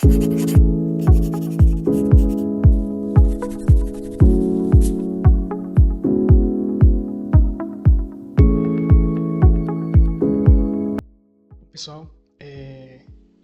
Pessoal,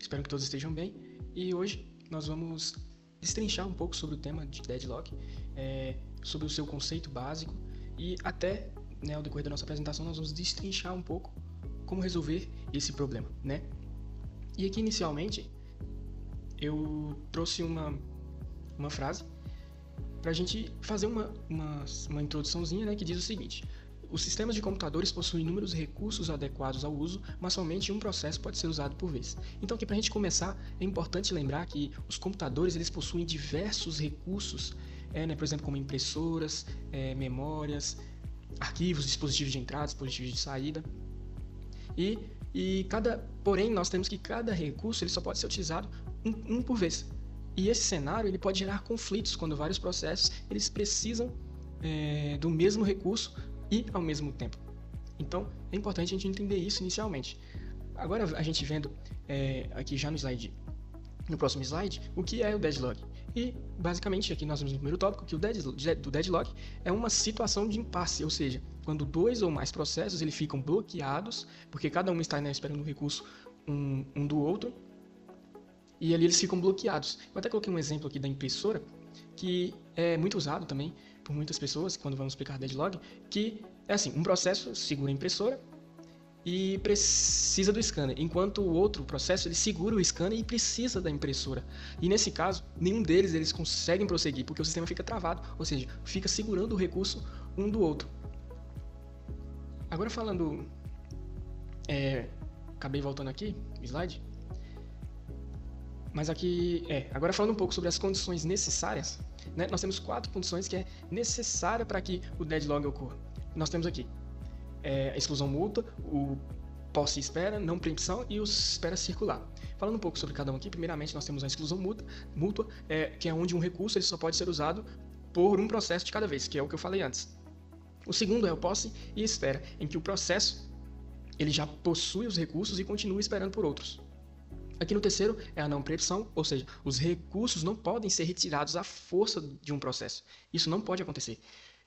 espero que todos estejam bem e hoje nós vamos destrinchar um pouco sobre o tema de deadlock, sobre o seu conceito básico e até, ao decorrer da nossa apresentação, nós vamos destrinchar um pouco como resolver esse problema, né? E aqui inicialmente eu trouxe uma frase para a gente fazer uma introduçãozinha, né, que diz o seguinte: os sistemas de computadores possuem inúmeros recursos adequados ao uso, mas somente um processo pode ser usado por vez. Então, aqui para a gente começar, é importante lembrar que os computadores eles possuem diversos recursos, por exemplo, como impressoras, memórias, arquivos, dispositivos de entrada, dispositivos de saída. Porém, nós temos que cada recurso ele só pode ser utilizado um por vez. E esse cenário ele pode gerar conflitos quando vários processos eles precisam do mesmo recurso e ao mesmo tempo. Então, é importante a gente entender isso inicialmente. Agora, a gente vendo aqui já no próximo slide, o que é o deadlock. E, basicamente, aqui nós vemos no primeiro tópico que o deadlock é uma situação de impasse, ou seja, quando dois ou mais processos eles ficam bloqueados, porque cada um está esperando um recurso um do outro, e ali eles ficam bloqueados. Eu até coloquei um exemplo aqui da impressora, que é muito usado também por muitas pessoas quando vamos explicar deadlock, que é assim, um processo segura a impressora e precisa do scanner, enquanto o outro processo ele segura o scanner e precisa da impressora. E nesse caso, nenhum deles eles conseguem prosseguir, porque o sistema fica travado, ou seja, fica segurando o recurso um do outro. Agora falando, acabei voltando aqui, slide. Mas aqui, agora falando um pouco sobre as condições necessárias, né, nós temos 4 condições que é necessária para que o deadlock ocorra. Nós temos aqui a exclusão mútua, o posse espera, não preempção e o espera circular. Falando um pouco sobre cada um aqui, primeiramente nós temos a exclusão mútua, que é onde um recurso ele só pode ser usado por um processo de cada vez, que é o que eu falei antes. O segundo é o posse e espera, em que o processo ele já possui os recursos e continua esperando por outros. Aqui no terceiro é a não preempção, ou seja, os recursos não podem ser retirados à força de um processo. Isso não pode acontecer.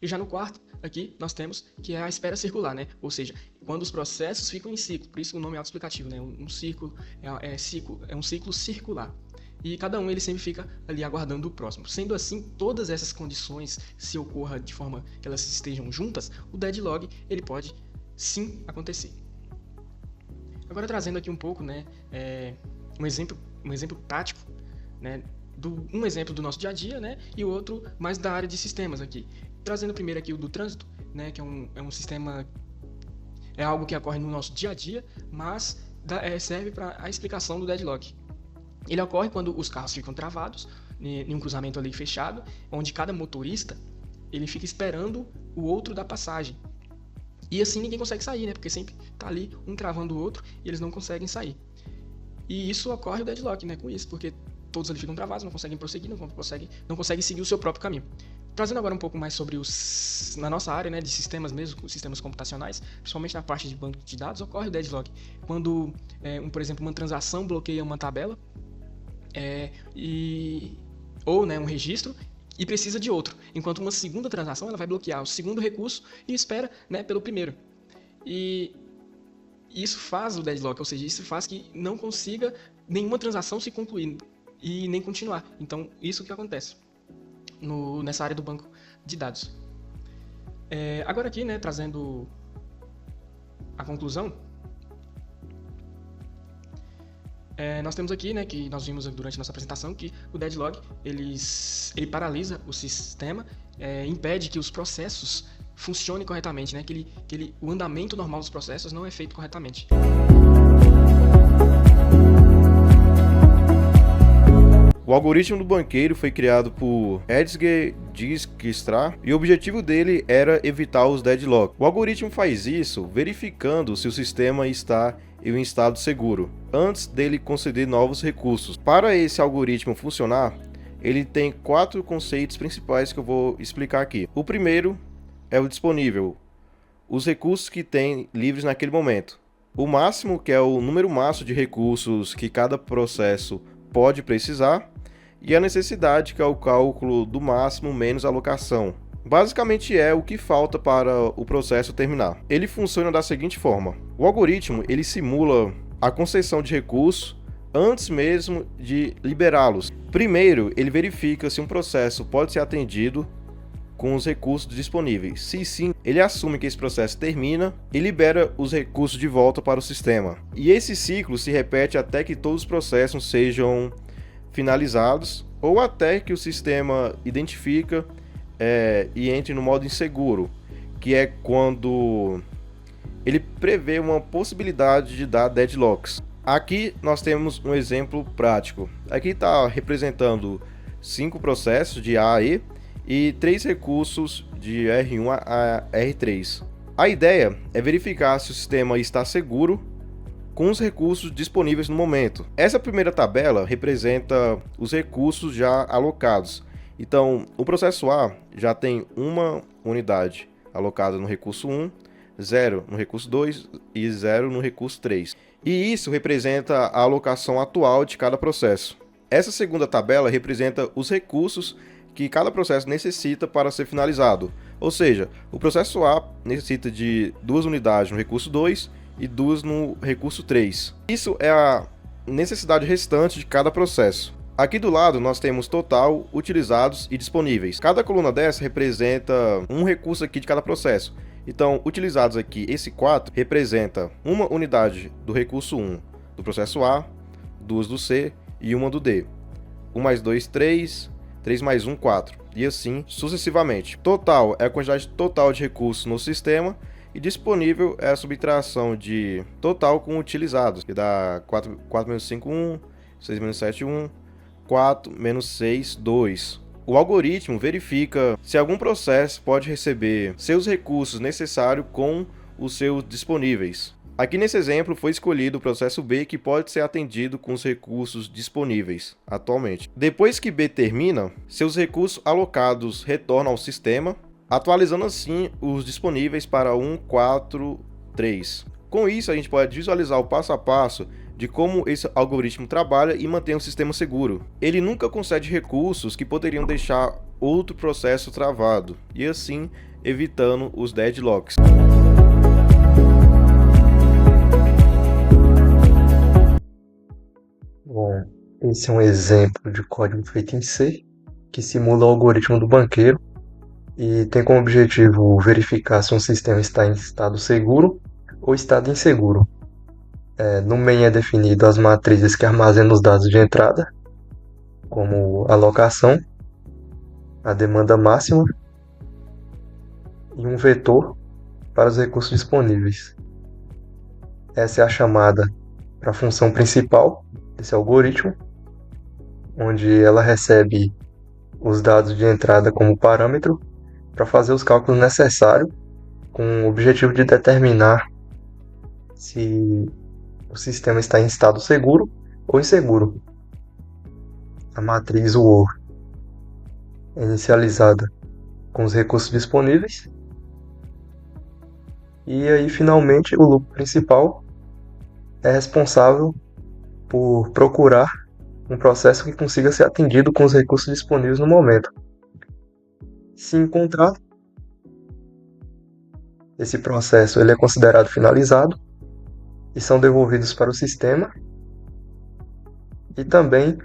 E já no quarto, aqui nós temos que é a espera circular, né? Ou seja, quando os processos ficam em ciclo, por isso o nome é autoexplicativo, né? Um ciclo é um ciclo circular. E cada um ele sempre fica ali aguardando o próximo. Sendo assim, todas essas condições, se ocorra de forma que elas estejam juntas, o deadlock ele pode sim acontecer. Agora trazendo aqui um pouco, né, um exemplo prático, né, um exemplo do nosso dia a dia, né, e o outro mais da área de sistemas aqui. Trazendo primeiro aqui o do trânsito, né, que é um sistema, é algo que ocorre no nosso dia a dia, mas serve para a explicação do deadlock. Ele ocorre quando os carros ficam travados em um cruzamento ali fechado, onde cada motorista ele fica esperando o outro dar passagem. E assim ninguém consegue sair, né, porque sempre está ali um travando o outro e eles não conseguem sair. E isso ocorre o deadlock, né, com isso, porque todos ali ficam travados, não conseguem prosseguir, não conseguem seguir o seu próprio caminho. Trazendo agora um pouco mais sobre na nossa área, né, de sistemas mesmo, sistemas computacionais, principalmente na parte de banco de dados, ocorre o deadlock. Quando, por exemplo, uma transação bloqueia uma tabela, ou um registro, e precisa de outro, enquanto uma segunda transação ela vai bloquear o segundo recurso e espera, né, pelo primeiro. E isso faz o deadlock, ou seja, isso faz que não consiga nenhuma transação se concluir e nem continuar. Então, isso que acontece nessa área do banco de dados. Agora aqui, né, trazendo a conclusão, nós temos aqui, né, que nós vimos durante a nossa apresentação, que o deadlock ele paralisa o sistema, impede que os processos funcionem corretamente, né, o andamento normal dos processos não é feito corretamente. O algoritmo do banqueiro foi criado por Edsger Dijkstra e o objetivo dele era evitar os deadlocks. O algoritmo faz isso verificando se o sistema está em um estado seguro, antes dele conceder novos recursos. Para esse algoritmo funcionar, ele tem 4 conceitos principais que eu vou explicar aqui. O primeiro é o disponível, os recursos que tem livres naquele momento. O máximo, que é o número máximo de recursos que cada processo pode precisar, e a necessidade, que é o cálculo do máximo menos alocação. Basicamente é o que falta para o processo terminar. Ele funciona da seguinte forma: o algoritmo ele simula a concessão de recursos antes mesmo de liberá-los. Primeiro, ele verifica se um processo pode ser atendido com os recursos disponíveis. Se sim, ele assume que esse processo termina e libera os recursos de volta para o sistema. E esse ciclo se repete até que todos os processos sejam finalizados ou até que o sistema identifica e entre no modo inseguro, que é quando ele prevê uma possibilidade de dar deadlocks. Aqui nós temos um exemplo prático. Aqui está representando 5 processos de A a E e 3 recursos de R1 a R3. A ideia é verificar se o sistema está seguro com os recursos disponíveis no momento. Essa primeira tabela representa os recursos já alocados. Então, o processo A já tem uma unidade alocada no recurso 1, 0 no recurso 2 e 0 no recurso 3. E isso representa a alocação atual de cada processo. Essa segunda tabela representa os recursos que cada processo necessita para ser finalizado. Ou seja, o processo A necessita de 2 unidades no recurso 2 e 2 no recurso 3. Isso é a necessidade restante de cada processo. Aqui do lado nós temos total, utilizados e disponíveis. Cada coluna dessa representa um recurso aqui de cada processo. Então, utilizados aqui, esse 4 representa uma unidade do recurso 1 do processo A, 2 do C e 1 do D. 1 mais 2, 3, 3 mais 1, 4. E assim sucessivamente. Total é a quantidade total de recursos no sistema e disponível é a subtração de total com utilizados, que dá 4 menos 5, 1, 6 menos 7, 1, 4 menos 6, 2. O algoritmo verifica se algum processo pode receber seus recursos necessários com os seus disponíveis. Aqui nesse exemplo foi escolhido o processo B, que pode ser atendido com os recursos disponíveis atualmente. Depois que B termina, seus recursos alocados retornam ao sistema, atualizando assim os disponíveis para 1, 4, 3. Com isso a gente pode visualizar o passo a passo de como esse algoritmo trabalha e mantém o sistema seguro. Ele nunca concede recursos que poderiam deixar outro processo travado, e assim evitando os deadlocks. Bom, esse é um exemplo de código feito em C, que simula o algoritmo do banqueiro e tem como objetivo verificar se um sistema está em estado seguro ou estado inseguro. No main é definido as matrizes que armazenam os dados de entrada, como a alocação, a demanda máxima e um vetor para os recursos disponíveis. Essa é a chamada para a função principal desse algoritmo, onde ela recebe os dados de entrada como parâmetro para fazer os cálculos necessários com o objetivo de determinar se o sistema está em estado seguro ou inseguro. A matriz UOR é inicializada com os recursos disponíveis. E aí, finalmente, o loop principal é responsável por procurar um processo que consiga ser atendido com os recursos disponíveis no momento. Se encontrar, esse processo ele é considerado finalizado e são devolvidos para o sistema e também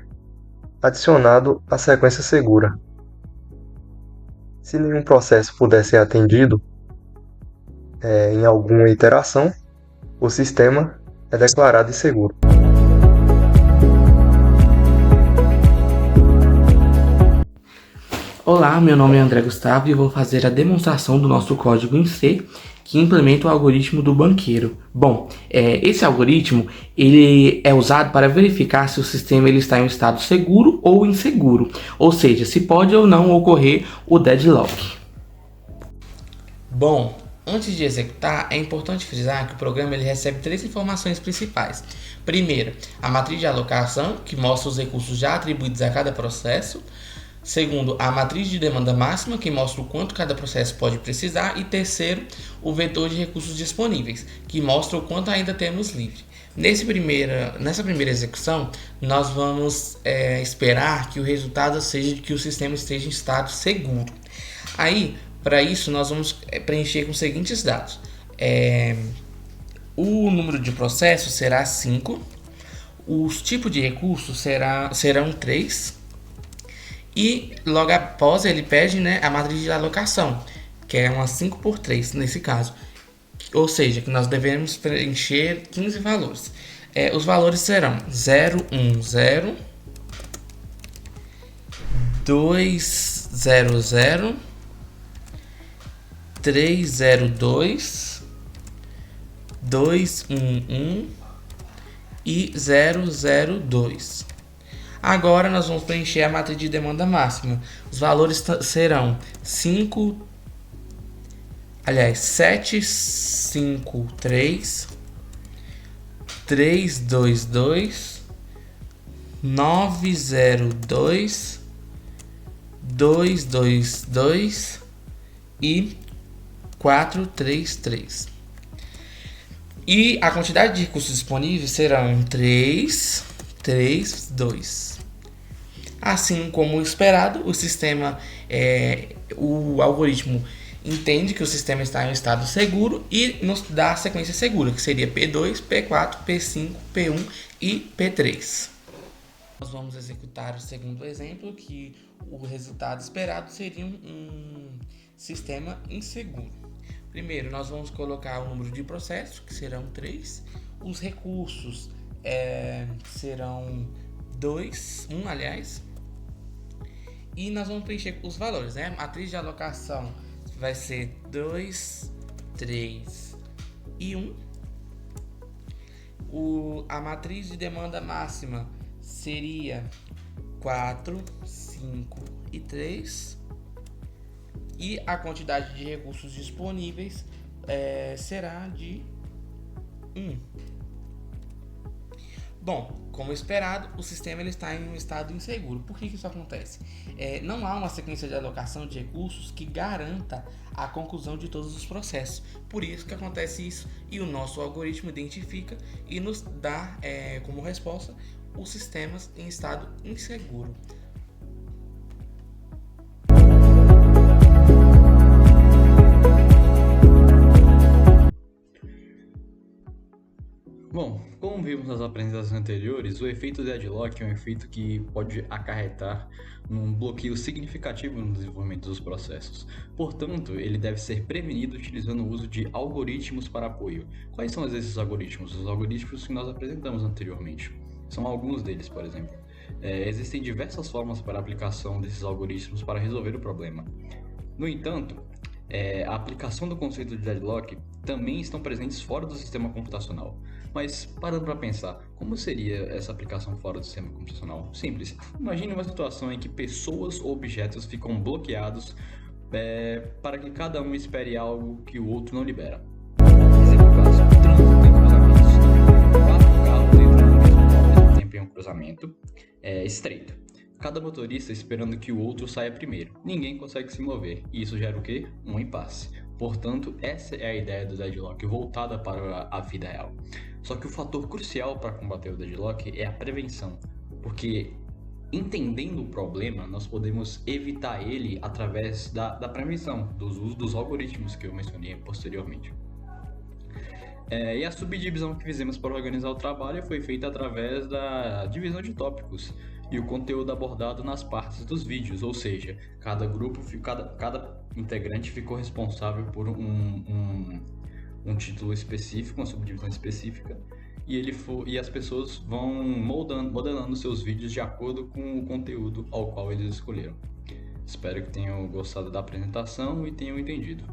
adicionado a sequência segura. Se nenhum processo puder ser atendido em alguma iteração, o sistema é declarado inseguro. Olá, meu nome é André Gustavo e eu vou fazer a demonstração do nosso código em C que implementa o algoritmo do banqueiro. Bom, esse algoritmo ele é usado para verificar se o sistema ele está em um estado seguro ou inseguro, ou seja, se pode ou não ocorrer o deadlock. Bom, antes de executar, é importante frisar que o programa ele recebe 3 informações principais. Primeiro, a matriz de alocação, que mostra os recursos já atribuídos a cada processo. Segundo, a matriz de demanda máxima, que mostra o quanto cada processo pode precisar. E terceiro, o vetor de recursos disponíveis, que mostra o quanto ainda temos livre. Nessa primeira execução, nós vamos esperar que o resultado seja que o sistema esteja em estado seguro. Aí, para isso, nós vamos preencher com os seguintes dados. O número de processos será 5, os tipos de recursos serão 3, e logo após ele pede, né, a matriz de alocação, que é uma 5x3 nesse caso. Ou seja, que nós devemos preencher 15 valores. Os valores serão 0, 1, 0, 2, 0, 0, 3, 0, 2, 2, 1, 1 e 0, 0, 2. Agora nós vamos preencher a matriz de demanda máxima. Os valores serão 7, 5, 3, 3, 2, 2, 9, 0, 2, 2, 2, 2 e 4, 3, 3. E a quantidade de recursos disponíveis serão 3, 3, 2. Assim como esperado, o algoritmo entende que o sistema está em um estado seguro e nos dá a sequência segura, que seria P2, P4, P5, P1 e P3. Nós vamos executar o segundo exemplo, que o resultado esperado seria um sistema inseguro. Primeiro, nós vamos colocar o número de processos, que serão 3. Os recursos serão 1, aliás. E nós vamos preencher os valores, né? A matriz de alocação vai ser 2, 3 e 1. A matriz de demanda máxima seria 4, 5 e 3. E a quantidade de recursos disponíveis será de 1. Bom, como esperado, o sistema está em um estado inseguro. Por que isso acontece? Não há uma sequência de alocação de recursos que garanta a conclusão de todos os processos. Por isso que acontece isso, e o nosso algoritmo identifica e nos dá como resposta os sistemas em estado inseguro. Bom, como vimos nas apresentações anteriores, o efeito deadlock é um efeito que pode acarretar num bloqueio significativo no desenvolvimento dos processos. Portanto, ele deve ser prevenido utilizando o uso de algoritmos para apoio. Quais são esses algoritmos? Os algoritmos que nós apresentamos anteriormente. São alguns deles, por exemplo. Existem diversas formas para a aplicação desses algoritmos para resolver o problema. No entanto, a aplicação do conceito de deadlock também estão presentes fora do sistema computacional. Mas, parando para pensar, como seria essa aplicação fora do sistema computacional? Simples. Imagine uma situação em que pessoas ou objetos ficam bloqueados para que cada um espere algo que o outro não libera. Exemplo clássico: trânsito em cruzamentos. 4 carros entrando ao mesmo tempo em um cruzamento estreito. Cada motorista esperando que o outro saia primeiro. Ninguém consegue se mover. E isso gera o quê? Um impasse. Portanto, essa é a ideia do deadlock voltada para a vida real. Só que o fator crucial para combater o deadlock é a prevenção, porque entendendo o problema, nós podemos evitar ele através da prevenção, dos usos dos algoritmos que eu mencionei posteriormente. E a subdivisão que fizemos para organizar o trabalho foi feita através da divisão de tópicos e o conteúdo abordado nas partes dos vídeos, ou seja, cada grupo, cada integrante ficou responsável por um título específico, uma subdivisão específica, e as pessoas vão modelando seus vídeos de acordo com o conteúdo ao qual eles escolheram. Espero que tenham gostado da apresentação e tenham entendido.